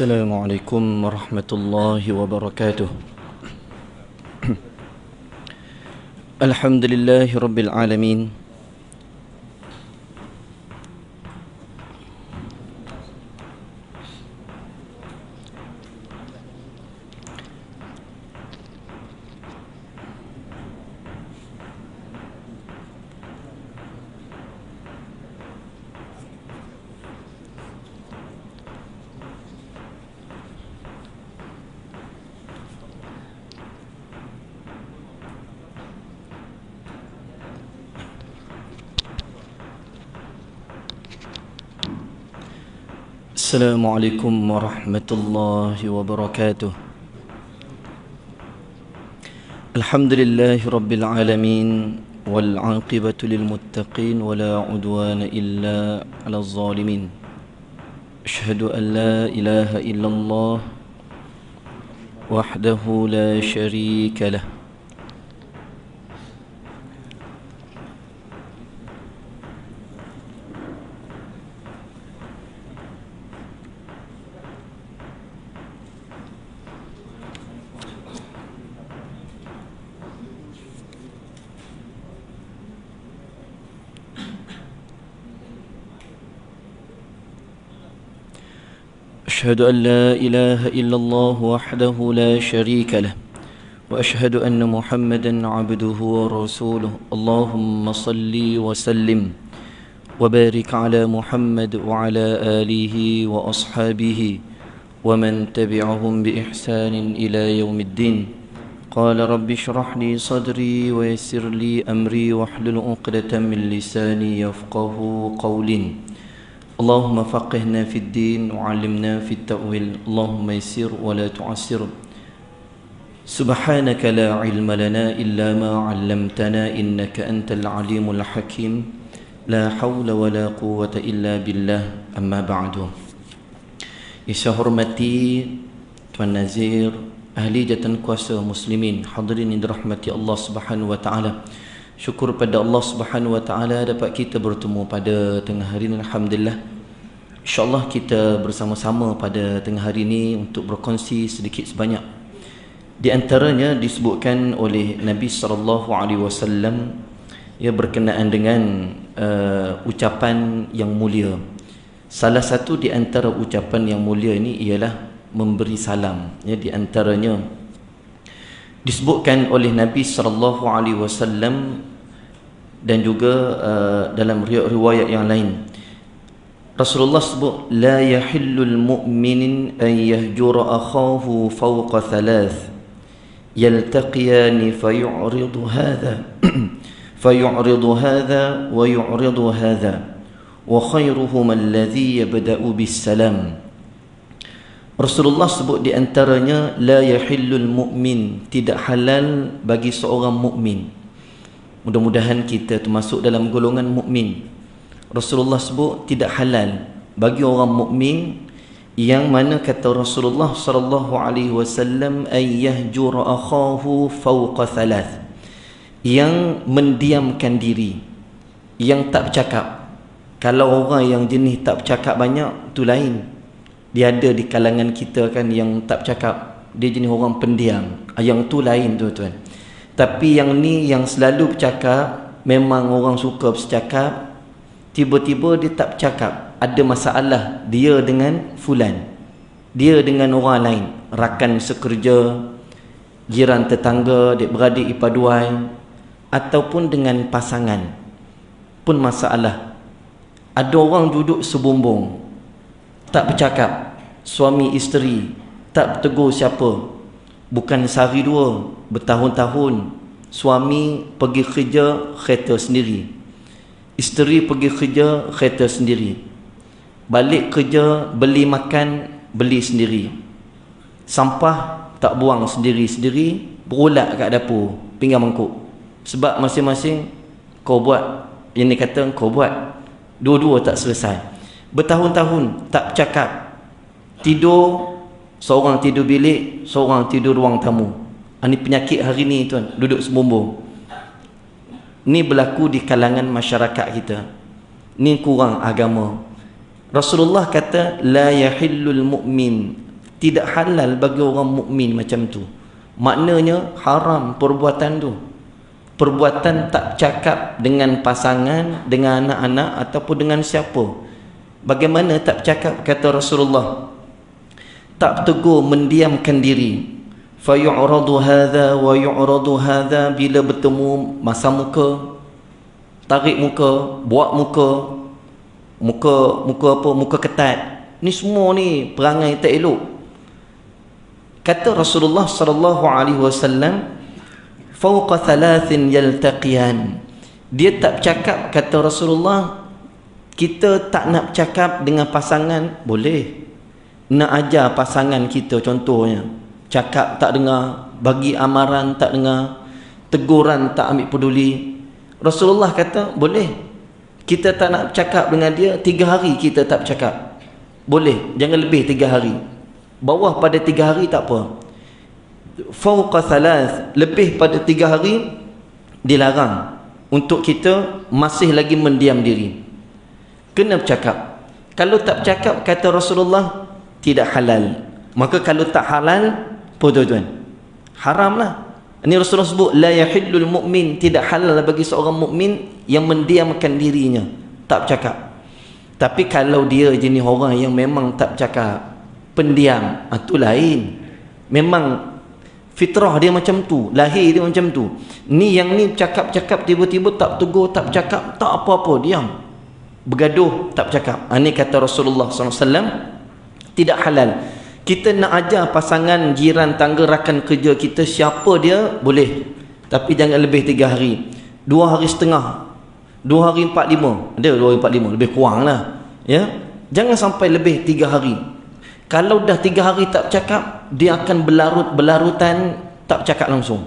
السلام عليكم ورحمة الله وبركاته. الحمد لله رب العالمين، السلام عليكم ورحمة الله وبركاته. الحمد لله رب العالمين، والعاقبة للمتقين ولا عدوان إلا على الظالمين. أشهد أن لا إله إلا الله وحده لا شريك له، أشهد أن لا إله إلا الله وحده لا شريك له، وأشهد أن محمدا عبده ورسوله. اللهم صل وسلم وبارك على محمد وعلى آله وأصحابه ومن تبعهم بإحسان إلى يوم الدين. قال رب اشرح لي صدري ويسر لي أمري واحلل عقدة من لساني يفقه قولي. اللهم فقهنا في الدين وعلمنا في التأويل. اللهم يسر ولا تعسر. سبحانك لا علم لنا إلا ما علمتنا إنك أنت العليم الحكيم. لا حول ولا قوة إلا بالله. أما بعد. Yang saya hormati Tuan Nazir, ahli jatan kuasa muslimin, hadirin yang dirahmati Allah Subhanahu wa taala. Syukur pada Allah Subhanahu wa taala dapat kita bertemu pada tengah hari ini. Alhamdulillah. InsyaAllah kita bersama-sama pada tengah hari ini untuk berkongsi sedikit sebanyak. Di antaranya disebutkan oleh Nabi SAW, ia berkenaan dengan ucapan yang mulia. Salah satu di antara ucapan yang mulia ini ialah memberi salam. Ya, di antaranya disebutkan oleh Nabi SAW dan juga dalam riwayat yang lain, Rasulullah sebut, la yahillul mu'minin an yahjura akhahu fawqa thalath yaltaqiyani fayu'ridu hadha fayu'ridu hadha wa yu'ridu hadha wa khairuhum alladhi yabda'u bis salam. Rasulullah sebut di antaranya, la yahillul mu'min, tidak halal bagi seorang mukmin. Mudah-mudahan kita termasuk dalam golongan mukmin. Rasulullah sebut tidak halal bagi orang mukmin, yang mana kata Rasulullah sallallahu alaihi wasallam, ayyahjura akhahu fawqa thalath, yang mendiamkan diri, yang tak bercakap. Kalau orang yang jenis tak bercakap banyak, tu lain. Dia ada di kalangan kita kan yang tak bercakap, dia jenis orang pendiam, yang tu lain tuan-tuan. Tapi yang ni yang selalu bercakap, memang orang suka bercakap, tiba-tiba dia tak bercakap, ada masalah dia dengan fulan, dia dengan orang lain, rakan sekerja, jiran tetangga, adik-beradik ipaduan, ataupun dengan pasangan pun masalah. Ada orang duduk sebumbung, tak bercakap, suami isteri tak bertegur siapa, bukan sehari dua, bertahun-tahun. Suami pergi kerja, kereta sendiri, isteri pergi kerja, kereta sendiri, balik kerja, beli makan, beli sendiri, sampah tak buang sendiri-sendiri, berulat kat dapur, pinggan mangkuk. Sebab masing-masing kau buat, yang ni kata kau buat, dua-dua tak selesai. Bertahun-tahun tak bercakap, tidur, seorang tidur bilik, seorang tidur ruang tamu. Ini penyakit hari ni tuan, duduk sebumbung. Ni berlaku di kalangan masyarakat kita. Ni kurang agama. Rasulullah kata, la yahillul mu'min tidak halal bagi orang mukmin macam tu. Maknanya haram perbuatan tu. Perbuatan tak cakap dengan pasangan, dengan anak-anak ataupun dengan siapa. Bagaimana tak cakap? Kata Rasulullah, tak tegur, mendiamkan diri. Fa yu'radu hadha wa yu'radu hadha, bila bertemu masa muka, tarik muka, buat muka apa, muka ketat. Ni semua ni perangai tak elok. Kata Rasulullah sallallahu alaihi wasallam, fawqa thalathin yaltaqiyan. Dia tak cakap, kata Rasulullah, kita tak nak cakap dengan pasangan, boleh. Nak ajar pasangan kita contohnya, cakap tak dengar, bagi amaran tak dengar, teguran tak ambil peduli. Rasulullah kata boleh. Kita tak nak cakap dengan dia, 3 hari kita tak cakap, boleh. Jangan lebih 3 hari. Bawah pada 3 hari tak apa. Fawqa thalath, lebih pada 3 hari dilarang untuk kita masih lagi mendiam diri. Kena bercakap. Kalau tak bercakap, kata Rasulullah, tidak halal. Maka kalau tak halal, apa tuan-tuan? Haram lah. Ini Rasulullah sebut, la yahillul mu'min, tidak halal bagi seorang mukmin yang mendiamkan dirinya, tak bercakap. Tapi kalau dia jenis orang yang memang tak bercakap, pendiam, itu lain. Memang fitrah dia macam tu, lahir dia macam tu. Ni yang ni cakap-cakap, tiba-tiba tak tegur, tak bercakap, tak apa-apa, diam, bergaduh, tak bercakap. Ini kata Rasulullah SAW, tidak halal. Kita nak ajar pasangan, jiran, tangga, rakan kerja kita, siapa dia, boleh. Tapi jangan lebih 3 hari. 2 hari setengah, 2 hari 4-5. Ada 2 hari 4-5, lebih kurang lah, ya? Jangan sampai lebih 3 hari. Kalau dah 3 hari tak bercakap, dia akan berlarut-belarutan, tak bercakap langsung.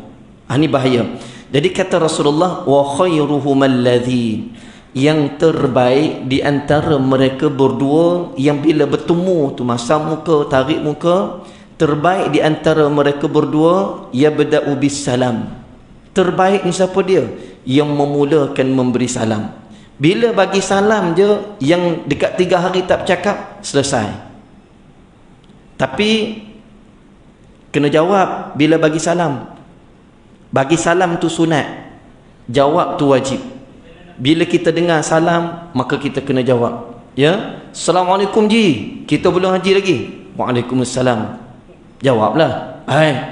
Ini bahaya. Jadi kata Rasulullah, wa khairuhum alladhi, yang terbaik di antara mereka berdua yang bila bertemu tu masa muka, tarik muka, terbaik di antara mereka berdua yabda'u bis salam. Terbaik ni siapa dia? Yang memulakan memberi salam. Bila bagi salam je, yang dekat 3 hari tak bercakap, selesai. Tapi kena jawab bila bagi salam. Bagi salam tu sunat, jawab tu wajib. Bila kita dengar salam, maka kita kena jawab, ya. Assalamualaikum ji, kita belum haji lagi. Waalaikumsalam. Jawablah,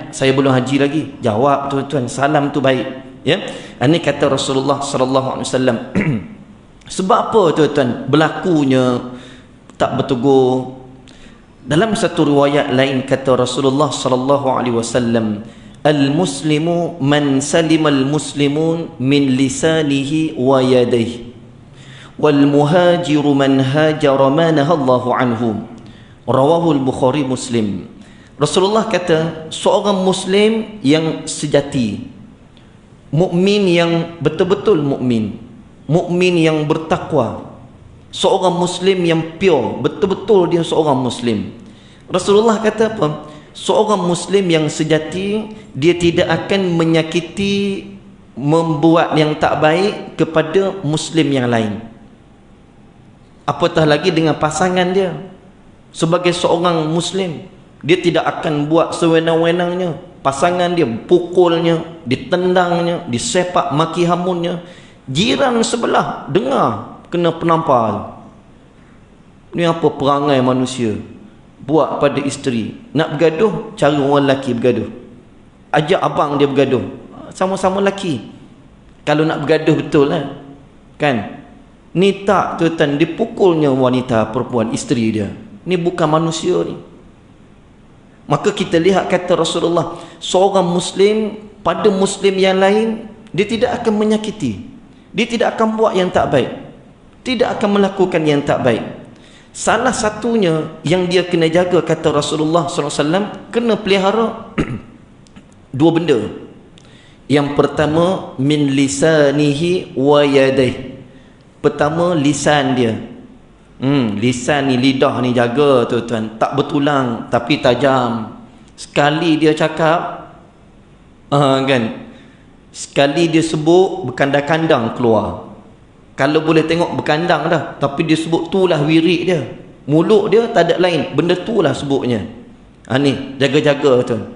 saya belum haji lagi. Jawab tuan-tuan, salam tu baik, ya. Ini kata Rasulullah sallallahu alaihi wasallam. Sebab apa tuan-tuan berlakunya tak bertegur? Dalam satu riwayat lain kata Rasulullah sallallahu alaihi wasallam, al-muslimu man salimal muslimun min lisanihi wa yadayhi wal muhajiru man hajara ma nahallahu anhu. Rawahul Bukhari Muslim. Rasulullah kata, seorang muslim yang sejati, mukmin yang betul-betul mukmin, mukmin yang bertakwa, seorang muslim yang pure, betul-betul dia seorang muslim. Rasulullah kata apa? Seorang muslim yang sejati, dia tidak akan menyakiti, membuat yang tak baik kepada muslim yang lain, apatah lagi dengan pasangan dia. Sebagai seorang muslim, dia tidak akan buat sewenang-wenangnya. Pasangan dia pukulnya, ditendangnya, disepak maki hamunnya. Jiran sebelah dengar, kena penampal. Ni apa perangai manusia buat pada isteri? Nak bergaduh, cari orang lelaki bergaduh, ajak abang dia bergaduh, sama-sama lelaki. Kalau nak bergaduh betul lah, kan? Ni tak tuan-tuan, dipukulnya wanita, perempuan, isteri dia. Ni bukan manusia ni. Maka kita lihat kata Rasulullah, seorang muslim pada muslim yang lain, dia tidak akan menyakiti, dia tidak akan buat yang tak baik, tidak akan melakukan yang tak baik. Salah satunya yang dia kena jaga, kata Rasulullah SAW, kena pelihara 2 benda. Yang pertama, min lisanihi wa yadayhi. Pertama, lisan dia. Lisan ni, lidah ni jaga tuan-tuan, tak bertulang tapi tajam. Sekali dia cakap, kan, sekali dia sebut, berkandang-kandang keluar. Kalau boleh tengok berkandang dah, tapi dia sebut, itulah wirid dia. Mulut dia tak ada lain, benda itulah sebutnya. Ni jaga-jaga tuan.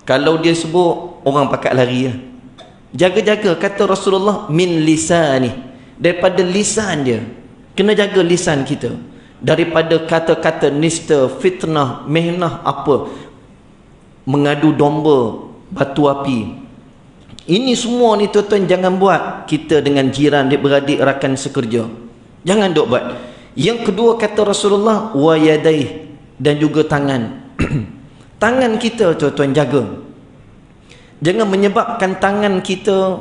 Kalau dia sebut, orang pakat lari lah. Jaga-jaga, kata Rasulullah, min lisani, daripada lisan dia. Kena jaga lisan kita daripada kata-kata nista, fitnah, mehnah, apa, mengadu domba, batu api. Ini semua ni tuan-tuan jangan buat kita dengan jiran, beradik, rakan sekerja. Jangan duk buat. Yang kedua kata Rasulullah, wa yadaih, dan juga tangan. Tangan kita tuan-tuan jaga. Jangan menyebabkan tangan kita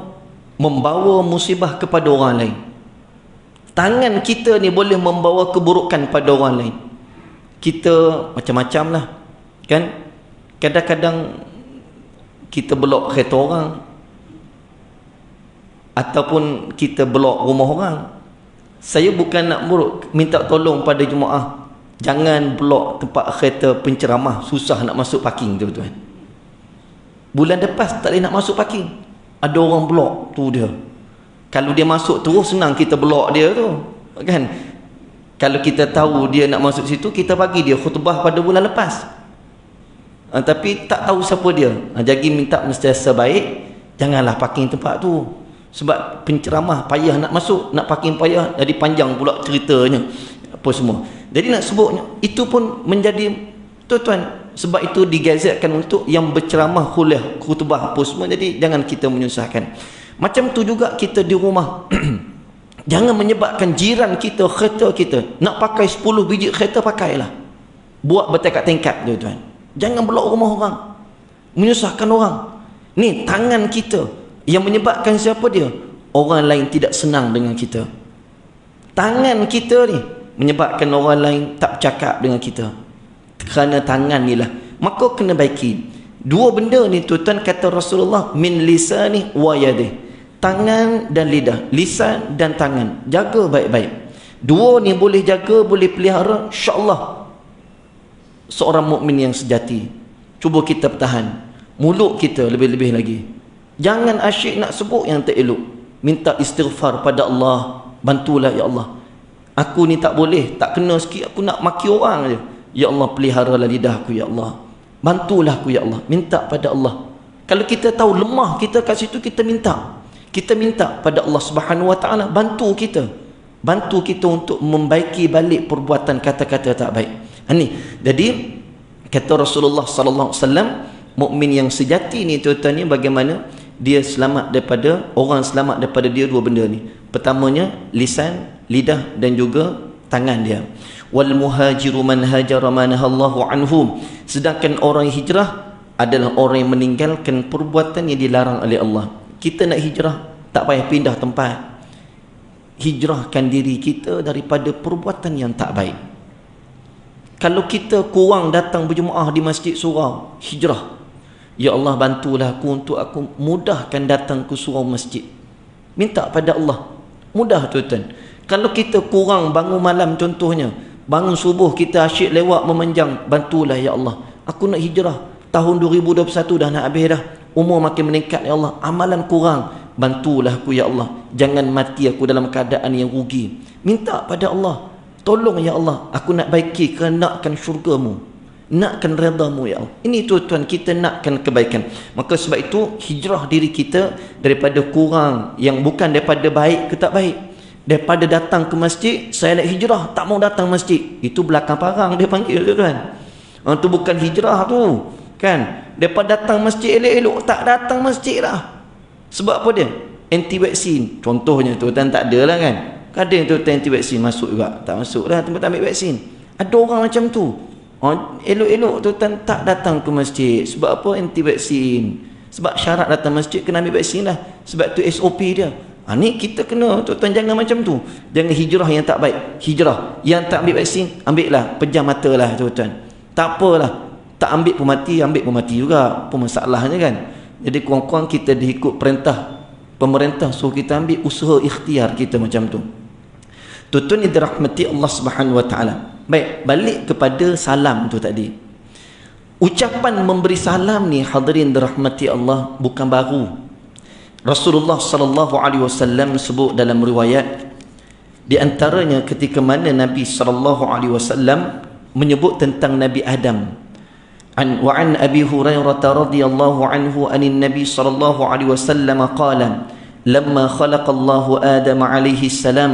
membawa musibah kepada orang lain. Tangan kita ni boleh membawa keburukan pada orang lain. Kita macam-macam lah, kan? Kadang-kadang kita belok kereta orang, ataupun kita belok rumah orang. Saya bukan nak minta tolong pada jemaah, jangan blok tempat kereta penceramah, susah nak masuk parking tuan-tuan. Bulan lepas tak boleh nak masuk parking, ada orang blok tu dia. Kalau dia masuk terus, senang kita blok dia tu, kan? Kalau kita tahu dia nak masuk situ, kita bagi dia khutbah pada bulan lepas. Tapi tak tahu siapa dia. Jadi minta sentiasa baik, janganlah parking tempat tu. Sebab penceramah payah nak masuk, nak parking payah, jadi panjang pula ceritanya apa semua. Jadi nak sebutnya, itu pun menjadi tuan-tuan, sebab itu digazetkan untuk yang berceramah, kuliah, khutbah apa semua. Jadi jangan kita menyusahkan. Macam tu juga kita di rumah. Jangan menyebabkan jiran kita, kereta kita, nak pakai 10 biji kereta, pakailah. Buat bertingkat-tingkat tuan-tuan. Jangan blok rumah orang, menyusahkan orang. Ni tangan kita yang menyebabkan siapa dia? Orang lain tidak senang dengan kita. Tangan kita ni menyebabkan orang lain tak bercakap dengan kita. Kerana tangan ni lah. Maka kena baiki. Dua benda ni tuan-tuan kata Rasulullah, min lisani wa yadih. Tangan dan lidah. Lisan dan tangan. Jaga baik-baik. Dua ni boleh jaga, boleh pelihara, insya-Allah seorang mukmin yang sejati. Cuba kita pertahan mulut kita lebih-lebih lagi. Jangan asyik nak sebut yang tak elok. Minta istighfar pada Allah. Bantulah ya Allah, aku ni tak boleh, tak kena sikit aku nak maki orang je. Ya Allah, peliharalah lidahku ya Allah. Bantulah aku ya Allah. Minta pada Allah. Kalau kita tahu lemah kita kat situ, kita minta. Kita minta pada Allah Subhanahu Wa Taala bantu kita. Bantu kita untuk membaiki balik perbuatan kata-kata tak baik. Ni. Jadi kata Rasulullah sallallahu alaihi wasallam, mukmin yang sejati ni tuan-tuan ni bagaimana dia selamat daripada, orang selamat daripada dia dua benda ni. Pertamanya lisan, lidah dan juga tangan dia. Wal muhajiru man hajara ma nahallahu anhu. Sedangkan orang hijrah adalah orang yang meninggalkan perbuatan yang dilarang oleh Allah. Kita nak hijrah, tak payah pindah tempat. Hijrahkan diri kita daripada perbuatan yang tak baik. Kalau kita kurang datang berjemaah di masjid surau, hijrah. Ya Allah, bantulah aku untuk aku mudahkan datang ke surau masjid. Minta pada Allah. Mudah tuan-tuan. Kalau kita kurang bangun malam contohnya, bangun subuh kita asyik lewat memanjang, bantulah ya Allah, aku nak hijrah. Tahun 2021 dah nak habis dah. Umur makin meningkat ya Allah. Amalan kurang, bantulah aku ya Allah. Jangan mati aku dalam keadaan yang rugi. Minta pada Allah. Tolong ya Allah, aku nak baiki kerana nakkan syurgamu, nakkan redamu ya Allah. Ini tuan-tuan, kita nakkan kebaikan. Maka sebab itu hijrah diri kita daripada kurang yang bukan daripada baik ke tak baik. Daripada datang ke masjid, saya nak hijrah, tak mau datang masjid, itu belakang parang dia panggil tuan. Itu bukan hijrah tu, kan? Daripada datang masjid elok-elok, tak datang masjid lah. Sebab apa dia? Anti vaksin contohnya tuan, tak ada lah kan. Kadang tu anti vaksin masuk juga, tak masuk dah tempat ambil vaksin. Ada orang macam tu. Elok-elok tu tak datang ke masjid. Sebab apa? Anti vaksin. Sebab syarat datang masjid kena ambil vaksin lah. Sebab tu SOP dia. Ni kita kena tuan-tuan, jangan macam tu. Jangan hijrah yang tak baik. Hijrah yang tak ambil vaksin, ambil lah, pejam mata lah tuan-tuan. Tak apalah, tak ambil pun mati, ambil pun mati juga. Apa masalahnya kan? Jadi kurang-kurang kita diikut perintah pemerintah, suruh kita ambil usaha ikhtiar kita macam tu. Tuan-tuan yang dirahmati Allah Subhanahu Wa Taala. Baik, balik kepada salam tu tadi. Ucapan memberi salam ni hadirin dirahmati Allah bukan baru. Rasulullah sallallahu alaihi wasallam sebut dalam riwayat, di antaranya ketika mana Nabi sallallahu alaihi wasallam menyebut tentang Nabi Adam. وعن أبي هريرة رضي الله عنه أن النبي صلى الله عليه وسلم قال لما خلق الله آدم عليه السلام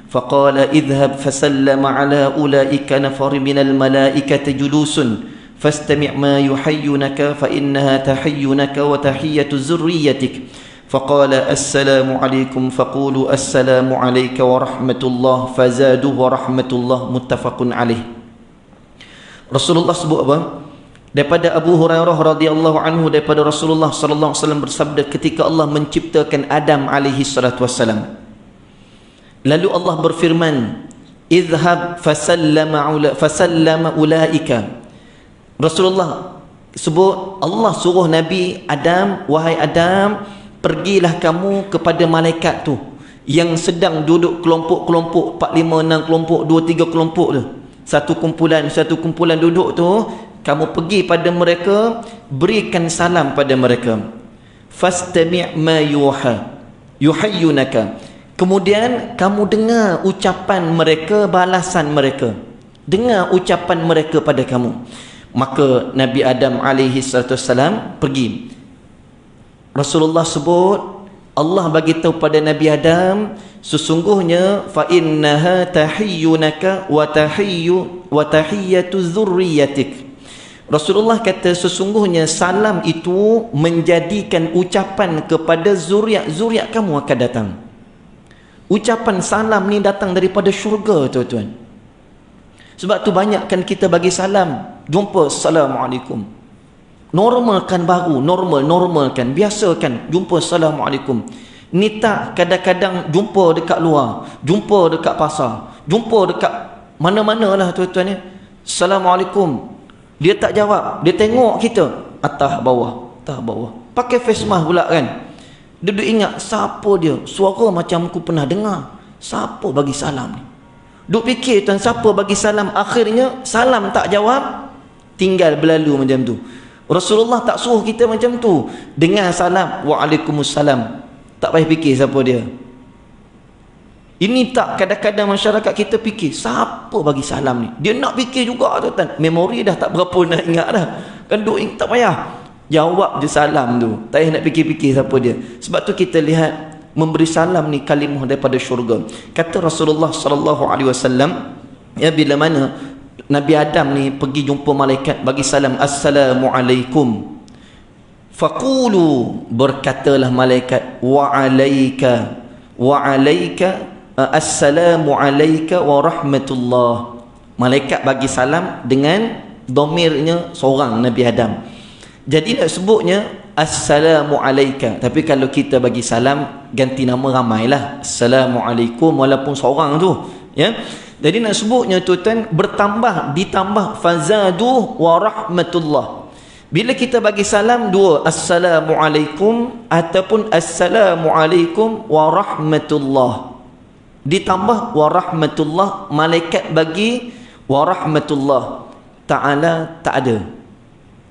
فقال اذهب فسلم على أولئك نفر من الملائكة جلوس فاستمع ما يحيونك فإنها تحيونك وتحية ذريتك فقال السلام عليكم فقولوا السلام عليك ورحمة الله فزادوا ورحمة الله متفق عليه. Rasulullah sebut apa? Daripada Abu Hurairah radhiyallahu anhu, daripada Rasulullah sallallahu alaihi wasallam bersabda ketika Allah menciptakan Adam alaihi salatu wassalam, lalu Allah berfirman, idhhab fasallama ulaika. Rasulullah sebut, Allah suruh Nabi Adam, wahai Adam, pergilah kamu kepada malaikat tu yang sedang duduk kelompok-kelompok, 4, 5, 6 kelompok, 2, 3 kelompok tu, satu kumpulan duduk tu, kamu pergi pada mereka, berikan salam pada mereka. Fastami' ma yuhayyunaka. Kemudian kamu dengar ucapan mereka, balasan mereka. Dengar ucapan mereka pada kamu. Maka Nabi Adam alaihi salatu wassalam pergi. Rasulullah sebut, Allah bagi tahu pada Nabi Adam, sesungguhnya fa innaha tahiyyunaka wa tahiyyatu dzurriyyatik. Rasulullah kata sesungguhnya salam itu menjadikan ucapan kepada zuriat kamu akan datang. Ucapan salam ni datang daripada syurga, tuan-tuan. Sebab tu banyakkan kita bagi salam. Jumpa, Assalamualaikum. Normalkan baru, normalkan, biasakan jumpa, Assalamualaikum. Ni tak kadang-kadang jumpa dekat luar, jumpa dekat pasar, jumpa dekat mana-mana lah, tuan-tuan ya. Assalamualaikum. Dia tak jawab, dia tengok kita atas bawah, pakai face mask pula kan. Dia duduk ingat siapa dia, suara macam aku pernah dengar, siapa bagi salam ni. Duk fikir tuan, siapa bagi salam. Akhirnya salam tak jawab, tinggal berlalu macam tu. Rasulullah tak suruh kita macam tu. Dengar salam, waalaikumsalam, tak payah fikir siapa dia. Ini tak kadang-kadang masyarakat kita fikir siapa bagi salam ni. Dia nak fikir juga, tuan. Memori dah tak berapa nak ingat dah. Kan duk ingat, tak payah. Jawab je salam tu. Tak payah nak fikir-fikir siapa dia. Sebab tu kita lihat memberi salam ni kalimah daripada syurga. Kata Rasulullah sallallahu alaihi wasallam, ya, bila mana Nabi Adam ni pergi jumpa malaikat bagi salam, assalamualaikum. Faqulu, berkatalah malaikat, wa alayka assalamu alayka wa rahmatullah. Malaikat bagi salam dengan domirnya seorang, Nabi Adam. Jadi nak sebutnya assalamu alayka, tapi kalau kita bagi salam ganti nama ramailah, assalamualaikum, walaupun seorang tu ya. Jadi nak sebutnya tuan, bertambah, ditambah fazadu wa rahmatullah. Bila kita bagi salam dua, assalamualaikum ataupun assalamualaikum wa rahmatullah, ditambah wa rahmatullah, malaikat bagi wa rahmatullah, ta'ala tak ada.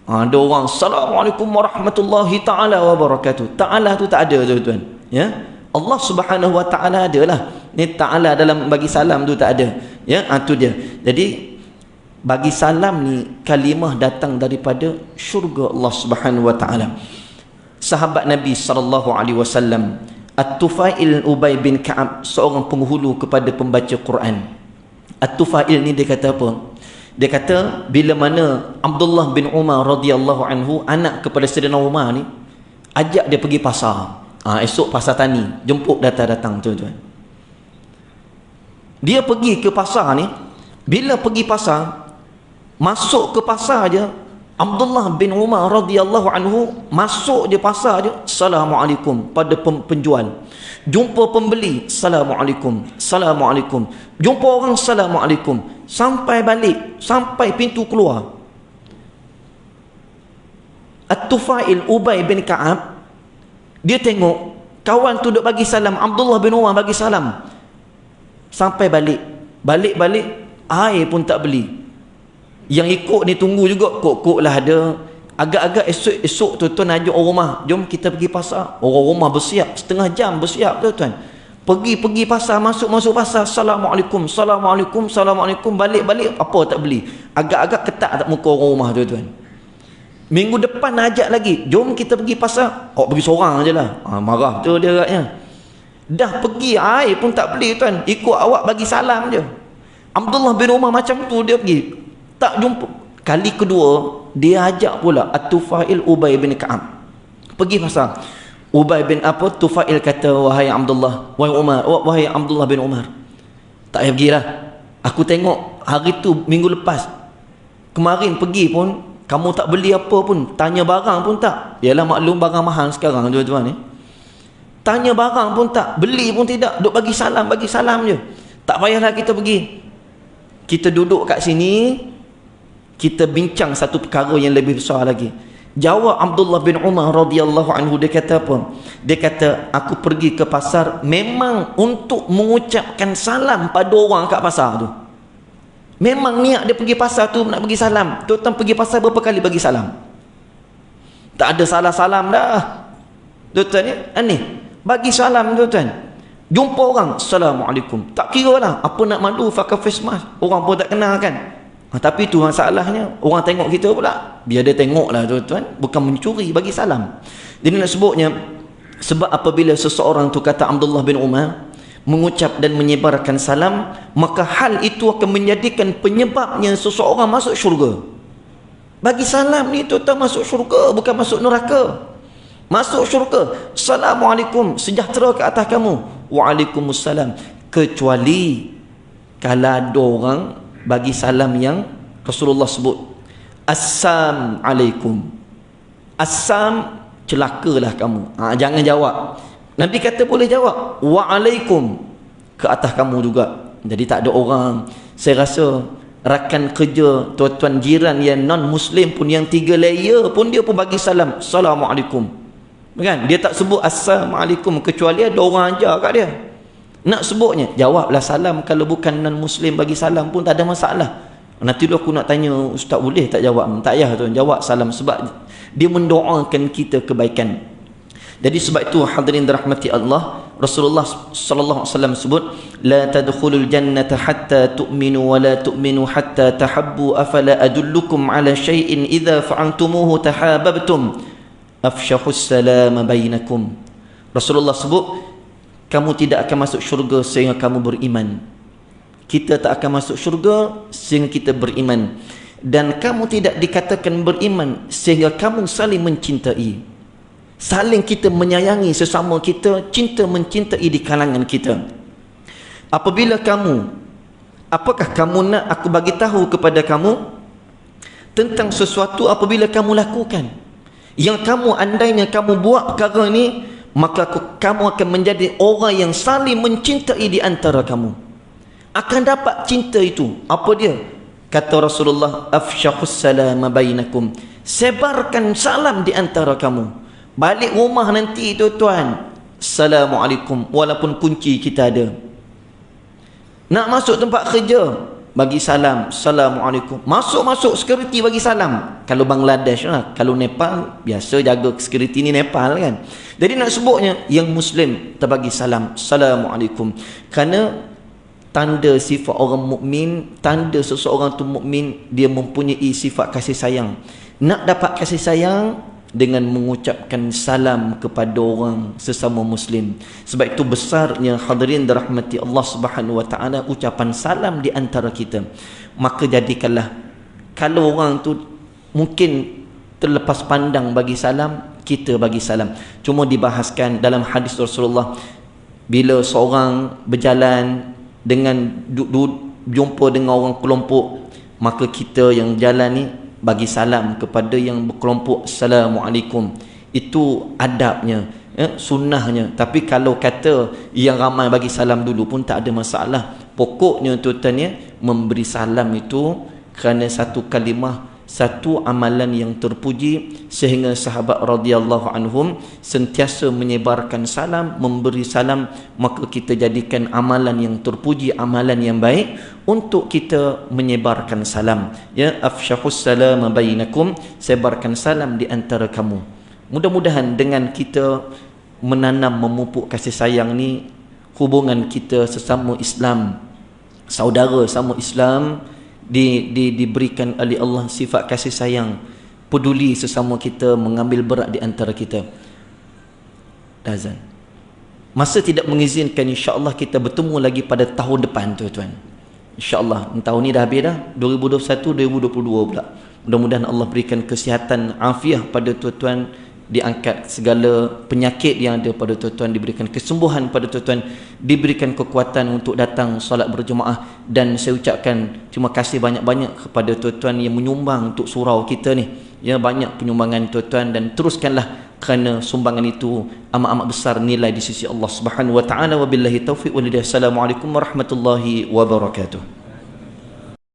Ada orang assalamualaikum warahmatullahi ta'ala wabarakatuh, ta'ala tu tak ada, tuan-tuan ya. Allah subhanahu wa ta'ala adalah, ni ta'ala dalam bagi salam tu tak ada ya. Tu dia. Jadi bagi salam ni kalimah datang daripada syurga Allah subhanahu wa ta'ala. Sahabat Nabi sallallahu alaihi wasallam At-Tufail Ubay bin Ka'ab, seorang penghulu kepada pembaca Quran. At-Tufail ni dia kata apa? Dia kata bila mana Abdullah bin Umar radhiyallahu anhu, anak kepada Sayyidina Umar ni, ajak dia pergi pasar. Esok pasar tani, jemput datang, tuan-tuan. Dia pergi ke pasar ni, bila pergi pasar, masuk ke pasar je, Abdullah bin Umar radhiyallahu anhu masuk je pasar je, assalamualaikum pada penjual. Jumpa pembeli, assalamualaikum, assalamualaikum. Jumpa orang, assalamualaikum. Sampai balik, sampai pintu keluar, At-Tufail Ubay bin Ka'ab, dia tengok kawan tu duk bagi salam, Abdullah bin Umar bagi salam. Sampai balik, air pun tak beli. Yang ikut ni tunggu juga, kok lah ada. Agak-agak esok tu tuan ajak orang rumah, jom kita pergi pasar. Orang rumah bersiap, setengah jam bersiap tu tuan. Pergi pasar, masuk pasar, assalamualaikum, assalamualaikum, assalamualaikum, balik apa tak beli. Agak-agak ketat tak muka orang rumah tu tuan. Minggu depan ajak lagi, jom kita pergi pasar. Awak pergi seorang je lah. Marah tu dia agaknya. Dah pergi, air pun tak beli tuan, ikut awak bagi salam je. Abdullah bin Umar macam tu, dia pergi, tak jumpa. Kali kedua dia ajak pula At-Tufail Ubay bin Ka'ab pergi pasar. Ubay bin Tufail kata, wahai Abdullah, wahai Umar, wahai Abdullah bin Umar, tak payah pergilah. Aku tengok hari tu minggu lepas, kemarin pergi pun kamu tak beli apa pun, tanya barang pun tak. Yalah maklum barang mahal sekarang tuan-tuan ni. Tanya barang pun tak, beli pun tidak, duk bagi salam je. Tak payahlah kita pergi. Kita duduk kat sini, kita bincang satu perkara yang lebih besar lagi. Jawab Abdullah bin Umar radhiyallahu anhu, dia kata apa? Dia kata, aku pergi ke pasar memang untuk mengucapkan salam pada orang kat pasar tu. Memang niat dia pergi pasar tu nak bagi salam. Tuan-tuan pergi pasar berapa kali bagi salam? Tak ada salah-salam dah. Tuan-tuan ni, ni bagi salam tuan-tuan. Jumpa orang, Assalamualaikum. Tak kira lah, apa nak malu pakai face mask, orang pun tak kenal kan. Tapi tu masalahnya, orang tengok kita pula. Biar dia tengok lah tuan-tuan, bukan mencuri, bagi salam. Jadi nak sebutnya, sebab apabila seseorang tu kata Abdullah bin Umar, mengucap dan menyebarkan salam, maka hal itu akan menjadikan penyebabnya seseorang masuk syurga. Bagi salam ni tuan-tuan masuk syurga, bukan masuk neraka. Masuk syurga. Assalamualaikum, sejahtera ke atas kamu. Waalaikumsalam. Kecuali kalau ada orang bagi salam yang Rasulullah sebut, Assalamualaikum. Assam, celakalah kamu. Jangan jawab. Nabi kata boleh jawab waalaikum, ke atas kamu juga. Jadi tak ada orang, saya rasa rakan kerja, tuan-tuan jiran yang non-Muslim pun, yang 3 layer pun, dia pun bagi salam Assalamualaikum, kan? Dia tak sebut Assalamualaikum kecuali ada orang ajar kat dia. Nak sebutnya, jawablah salam. Kalau bukan non-Muslim bagi salam pun tak ada masalah. Nanti tu aku nak tanya, ustaz boleh tak jawab? Tak payah tuan, jawab salam, sebab dia mendoakan kita kebaikan. Jadi sebab itu hadirin dirahmati Allah, Rasulullah sallallahu alaihi wasallam sebut, la tadkhulul jannata hatta tu'minu wa la tu'minu hatta tahabbu, afala adullukum ala syai'in idza fa'altumuhu tahabbtum afshahus salam bainakum. Rasulullah sebut, kamu tidak akan masuk syurga sehingga kamu beriman. Kita tak akan masuk syurga sehingga kita beriman, dan kamu tidak dikatakan beriman sehingga kamu saling mencintai. Saling kita menyayangi sesama kita, cinta mencintai di kalangan kita. Apabila kamu, apakah kamu nak aku bagi tahu kepada kamu tentang sesuatu apabila kamu lakukan, yang kamu andainya kamu buat perkara ni, maka kamu akan menjadi orang yang saling mencintai di antara kamu. Akan dapat cinta itu. Apa dia? Kata Rasulullah, afshahus salam bainakum, sebarkan salam di antara kamu. Balik rumah nanti tuan-tuan, Assalamualaikum, walaupun kunci kita ada. Nak masuk tempat kerja, bagi salam, Assalamualaikum. Masuk security bagi salam. Kalau Bangladesh lah, kalau Nepal, biasa jaga security ni Nepal kan. Jadi nak sebutnya, yang Muslim terbagi salam, Assalamualaikum. Kerana tanda sifat orang mukmin, tanda seseorang tu mukmin, dia mempunyai sifat kasih sayang. Nak dapat kasih sayang dengan mengucapkan salam kepada orang sesama Muslim. Sebab itu besarnya hadirin dirahmati Allah Subhanahu wa taala ucapan salam di antara kita. Maka jadikanlah, kalau orang tu mungkin terlepas pandang bagi salam, kita bagi salam. Cuma dibahaskan dalam hadis Rasulullah, bila seorang berjalan dengan jumpa dengan orang kelompok, maka kita yang jalan ni bagi salam kepada yang berkelompok, Assalamualaikum. Itu adabnya, sunnahnya. Tapi kalau kata yang ramai bagi salam dulu pun tak ada masalah. Pokoknya tuan-tuan, memberi salam itu kerana satu kalimah, satu amalan yang terpuji, sehingga sahabat radhiyallahu anhum sentiasa menyebarkan salam, memberi salam. Maka kita jadikan amalan yang terpuji, amalan yang baik untuk kita menyebarkan salam. Ya, afshahus salam bainakum, sebarkan salam di antara kamu. Mudah-mudahan dengan kita menanam, memupuk kasih sayang ni, hubungan kita sesama Islam, saudara sama Islam, diberikan oleh Allah sifat kasih sayang. peduli sesama kita, mengambil berat di antara kita. Azan. Masa tidak mengizinkan, insya-Allah kita bertemu lagi pada tahun depan tuan-tuan. InsyaAllah, tahun ni dah habis dah, 2021, 2022 pula. Mudah-mudahan Allah berikan kesihatan, afiah pada tuan-tuan, diangkat segala penyakit yang ada pada tuan-tuan, diberikan kesembuhan pada tuan-tuan, diberikan kekuatan untuk datang salat berjemaah. Dan saya ucapkan terima kasih banyak-banyak kepada tuan-tuan yang menyumbang untuk surau kita ni. Ya, banyak penyumbangan tuan-tuan, dan teruskanlah, kerana sumbangan itu amat-amat besar nilai di sisi Allah Subhanahu wa taala. Wabillahi taufiq walhidayah. Assalamualaikum warahmatullahi wabarakatuh.